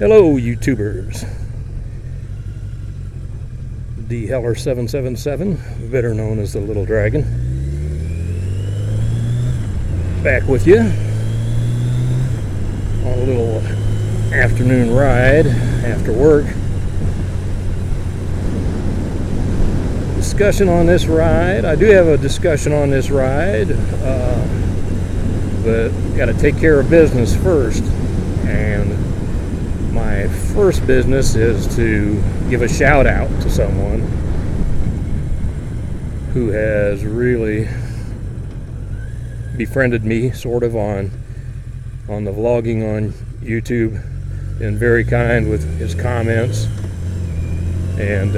Hello, YouTubers. The Heller777, better known as the Little Dragon, back with you on a little afternoon ride after work. Discussion on this ride. I do have a discussion on this ride, but got to take care of business first. And my first business is to give a shout out to someone who has really befriended me sort of on the vlogging on YouTube, been very kind with his comments, and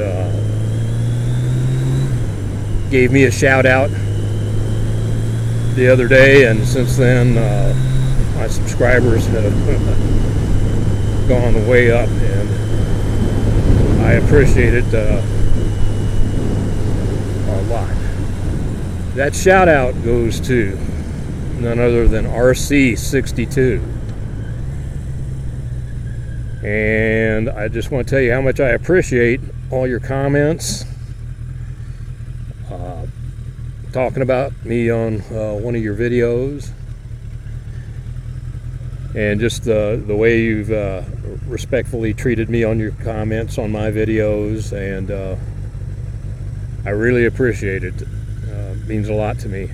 gave me a shout out the other day, and since then my subscribers have gone way up, and I appreciate it a lot. That shout out goes to none other than RC62, and I just want to tell you how much I appreciate all your comments talking about me on one of your videos, and just the way you've respectfully treated me on your comments on my videos, and I really appreciate it. It means a lot to me.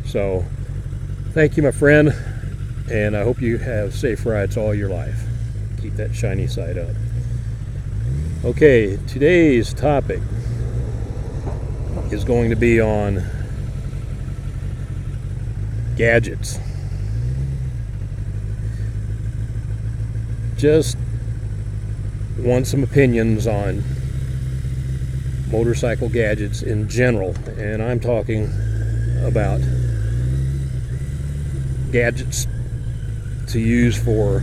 So thank you, my friend, and I hope you have safe rides all your life. Keep that shiny side up. Okay, today's topic is going to be on gadgets. Just want some opinions on motorcycle gadgets in general, and I'm talking about gadgets to use for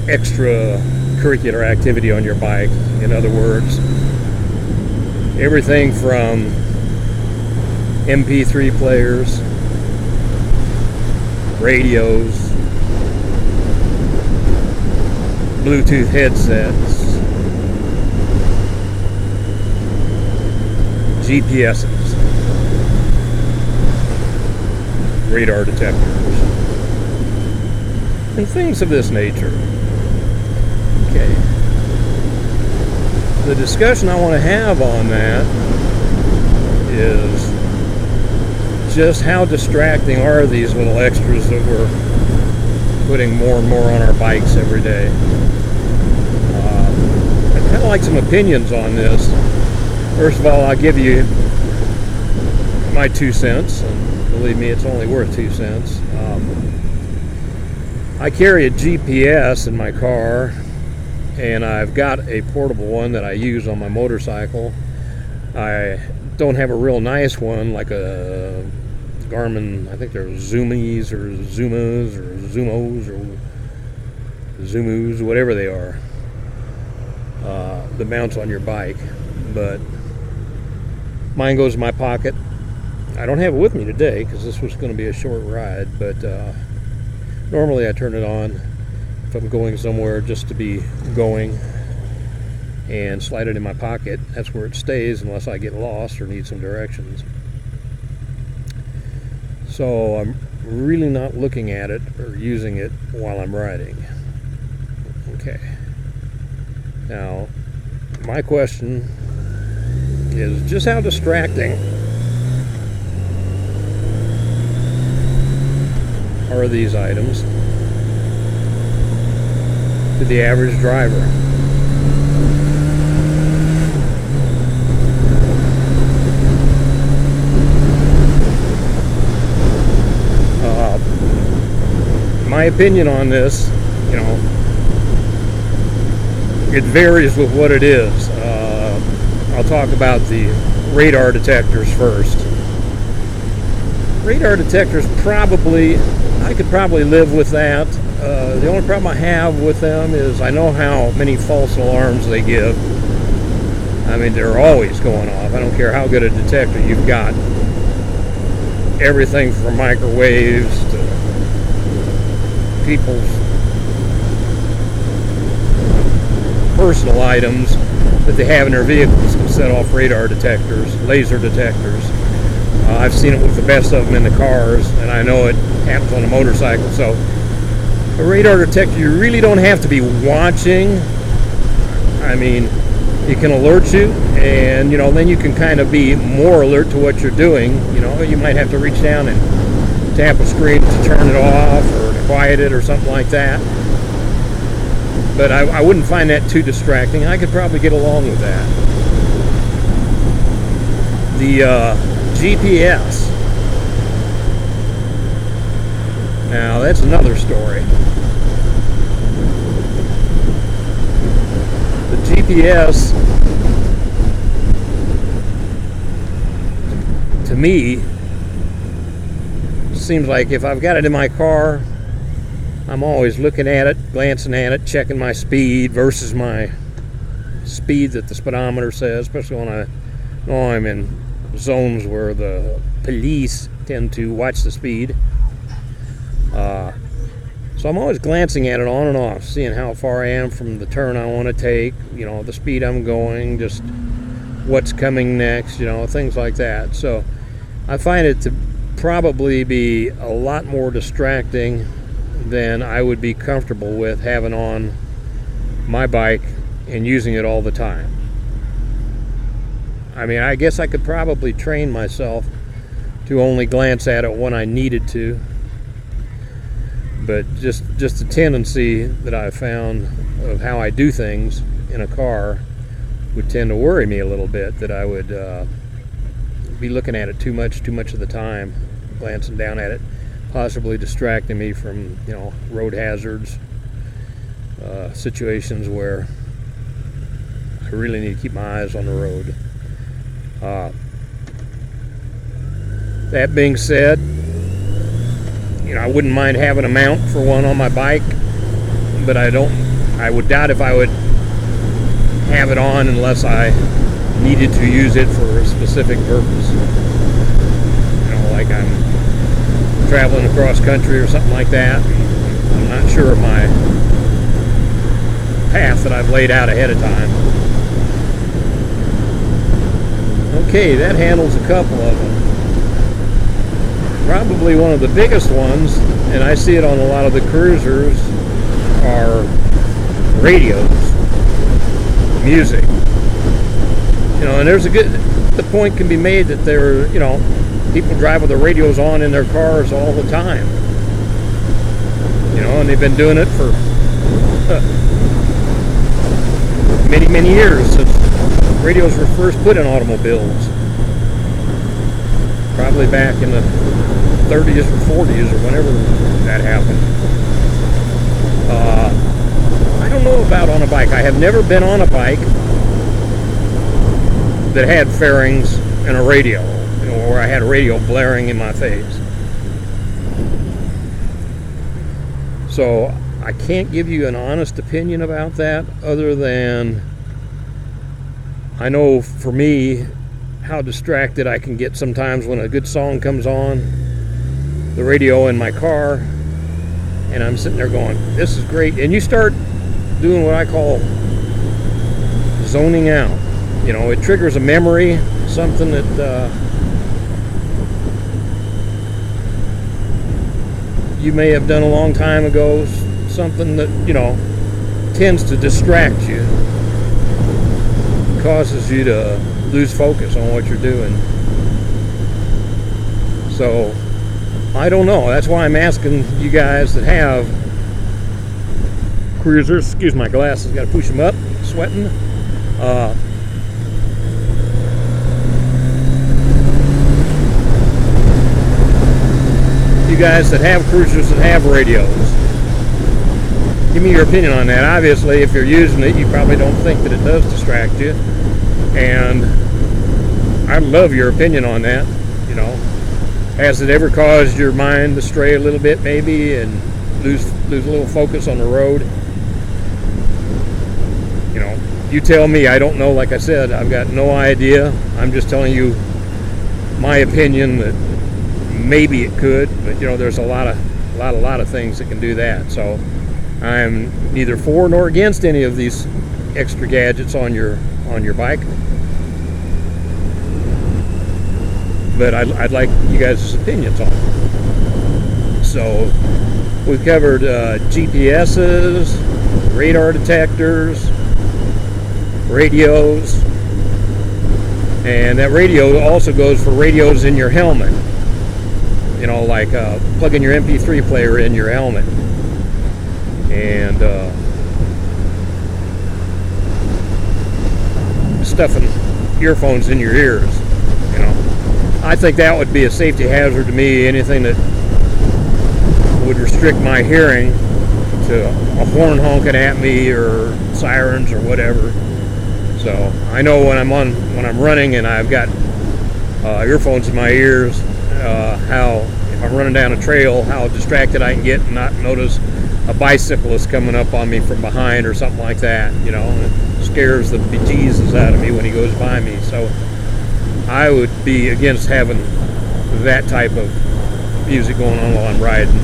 extracurricular activity on your bike. In other words, everything from MP3 players, radios, Bluetooth headsets, GPSs, radar detectors, and things of this nature. Okay. The discussion I want to have on that is just how distracting are these little extras that we're putting more and more on our bikes every day. I'd kind of like some opinions on this. First of all, I'll give you my 2 cents, and believe me, it's only worth 2 cents. I carry a GPS in my car, and I've got a portable one that I use on my motorcycle. I don't have a real nice one like a Garmin, I think they're Zoomies or Zumas or Zumos or Zumus, whatever they are, that mounts on your bike. But mine goes in my pocket. I don't have it with me today because this was going to be a short ride, but normally I turn it on if I'm going somewhere just to be going, and slide it in my pocket. That's where it stays unless I get lost or need some directions. So I'm really not looking at it or using it while I'm riding. Okay. Now, my question is just how distracting are these items to the average driver? My opinion on this, you know, it varies with what it is. I'll talk about the radar detectors first. Radar detectors, I could probably live with that. The only problem I have with them is I know how many false alarms they give. I mean, they're always going off. I don't care how good a detector you've got. Everything from microwaves to people's personal items that they have in their vehicles can set off radar detectors, laser detectors. I've seen it with the best of them in the cars, and I know it happens on a motorcycle. So a radar detector, you really don't have to be watching. I mean, it can alert you, and then you can kind of be more alert to what you're doing. You might have to reach down and tap a screen to turn it off or to quiet it or something like that. But I wouldn't find that too distracting. I could probably get along with that. The GPS. Now, that's another story. The GPS, to me, seems like if I've got it in my car, I'm always looking at it, glancing at it, checking my speed versus my speed that the speedometer says, especially when I know I'm in zones where the police tend to watch the speed. So I'm always glancing at it on and off, seeing how far I am from the turn I want to take, the speed I'm going, just what's coming next, things like that. So I find it to probably be a lot more distracting than I would be comfortable with having on my bike and using it all the time. I mean, I guess I could probably train myself to only glance at it when I needed to, but just the tendency that I found of how I do things in a car would tend to worry me a little bit, that I would be looking at it too much of the time, glancing down at it, possibly distracting me from road hazards, situations where I really need to keep my eyes on the road. That being said, I wouldn't mind having a mount for one on my bike, but I would doubt if I would have it on unless I needed to use it for a specific purpose. Like I'm traveling across country or something like that. I'm not sure of my path that I've laid out ahead of time. Okay, that handles a couple of them. Probably one of the biggest ones, and I see it on a lot of the cruisers, are radios, music. And the point can be made that people drive with their radios on in their cars all the time. And they've been doing it for many, many years, since radios were first put in automobiles. Probably back in the 30s or 40s or whenever that happened. I don't know about on a bike. I have never been on a bike that had fairings and a radio, where I had a radio blaring in my face. So I can't give you an honest opinion about that, other than I know for me how distracted I can get sometimes when a good song comes on the radio in my car, and I'm sitting there going, this is great. And you start doing what I call zoning out. It triggers a memory, something that you may have done a long time ago, something that, tends to distract you, causes you to lose focus on what you're doing. So I don't know. That's why I'm asking you guys that have cruisers. Excuse my glasses, got to push them up, sweating. You guys that have cruisers that have radios, give me your opinion on that. Obviously, if you're using it, you probably don't think that it does distract you, and I'd love your opinion on that. Has it ever caused your mind to stray a little bit, maybe, and lose a little focus on the road? You tell me. I don't know. Like I said, I've got no idea. I'm just telling you my opinion that maybe it could, but there's a lot A lot of things that can do that. So I'm neither for nor against any of these extra gadgets on your bike. But I'd like you guys' opinions on it. So we've covered GPSs, radar detectors, radios, and that radio also goes for radios in your helmet. You know, like plugging your MP3 player in your helmet, and stuffing earphones in your ears. You know, I think that would be a safety hazard to me. Anything that would restrict my hearing to a horn honking at me or sirens or whatever. So I know when I'm running and I've got earphones in my ears, how if I'm running down a trail, how distracted I can get and not notice a bicyclist coming up on me from behind or something like that. You know, it scares the bejesus out of me when he goes by me. So I would be against having that type of music going on while I'm riding.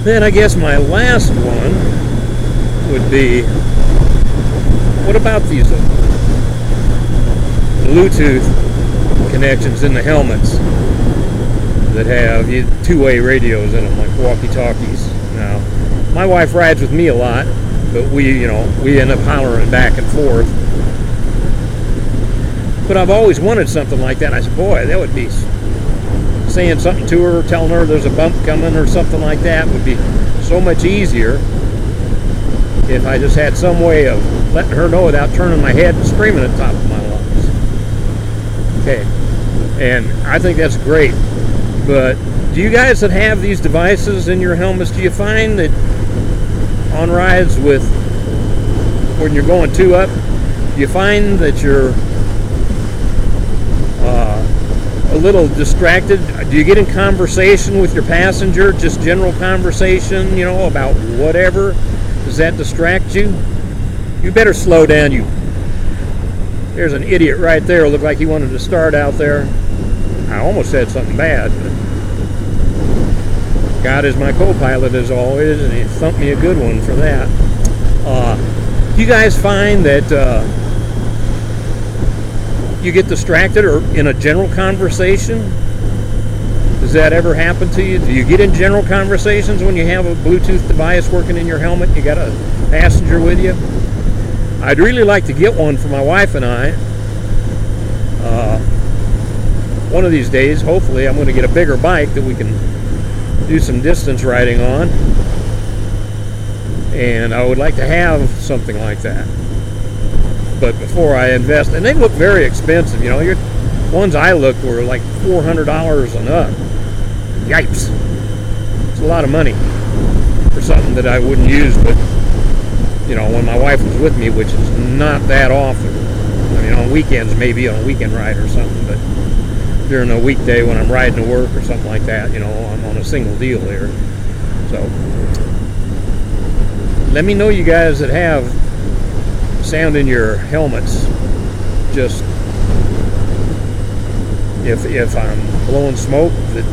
Then I guess my last one would be, what about these Bluetooth connections in the helmets that have two-way radios in them, like walkie-talkies? Now, my wife rides with me a lot, but we end up hollering back and forth. But I've always wanted something like that. I said, boy, that would be saying something to her, telling her there's a bump coming or something like that would be so much easier if I just had some way of letting her know without turning my head and screaming at the top of my lungs. Okay, and I think that's great. But do you guys that have these devices in your helmets, do you find that on rides with, when you're going 2 up, do you find that you're a little distracted? Do you get in conversation with your passenger, just general conversation, you know, about whatever? Does that distract you? You better slow down, you. There's an idiot right there. Looked like he wanted to start out there. I almost said something bad, but God is my co-pilot as always, and he thumped me a good one for that. Do you guys find that you get distracted or in a general conversation? Does that ever happen to you? Do you get in general conversations when you have a Bluetooth device working in your helmet? You got a passenger with you? I'd really like to get one for my wife and I. One of these days, hopefully, I'm going to get a bigger bike that we can do some distance riding on. And I would like to have something like that. But before I invest, and they look very expensive, you know, your ones I looked were like $400 and up. Yipes. It's a lot of money for something that I wouldn't use, but, you know, when my wife was with me, which is not that often. I mean, on weekends, maybe on a weekend ride or something, but during a weekday when I'm riding to work or something like that, you know, I'm on a single deal here. So, let me know, you guys that have sound in your helmets, just if I'm blowing smoke, that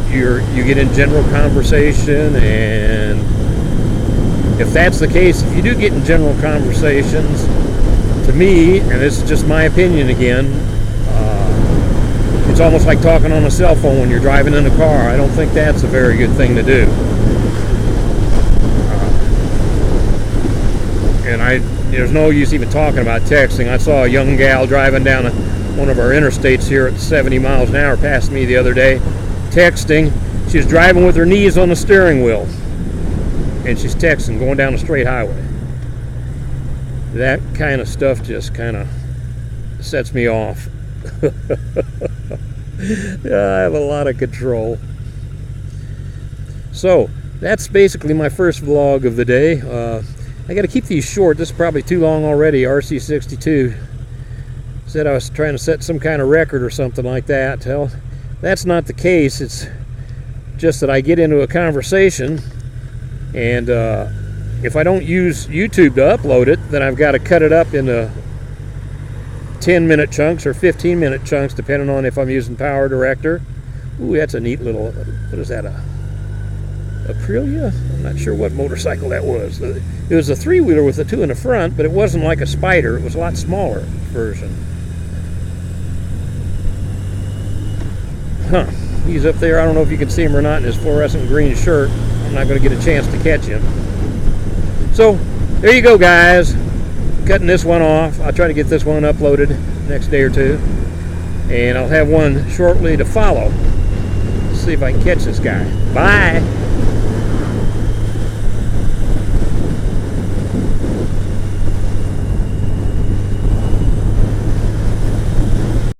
you get in general conversation, and if that's the case, if you do get in general conversations, to me, and this is just my opinion again, it's almost like talking on a cell phone when you're driving in a car. I don't think that's a very good thing to do. And there's no use even talking about texting. I saw a young gal driving down one of our interstates here at 70 miles an hour past me the other day, texting. She was driving with her knees on the steering wheel, and she's texting, going down a straight highway. That kind of stuff just kind of sets me off. I have a lot of control. So, that's basically my first vlog of the day. I got to keep these short. This is probably too long already. RC62 said I was trying to set some kind of record or something like that. Well, that's not the case. It's just that I get into a conversation, and if I don't use YouTube to upload it, then I've got to cut it up into 10-minute chunks or 15-minute chunks, depending on if I'm using Power Director. Ooh, that's a neat little, what is that, a Aprilia. I'm not sure what motorcycle that was. It was a three-wheeler with the two in the front, but it wasn't like a Spider. It was a lot smaller version. Huh. He's up there. I don't know if you can see him or not in his fluorescent green shirt. I'm not going to get a chance to catch him. So, there you go, guys. Cutting this one off. I'll try to get this one uploaded next day or two. And I'll have one shortly to follow. Let's see if I can catch this guy. Bye.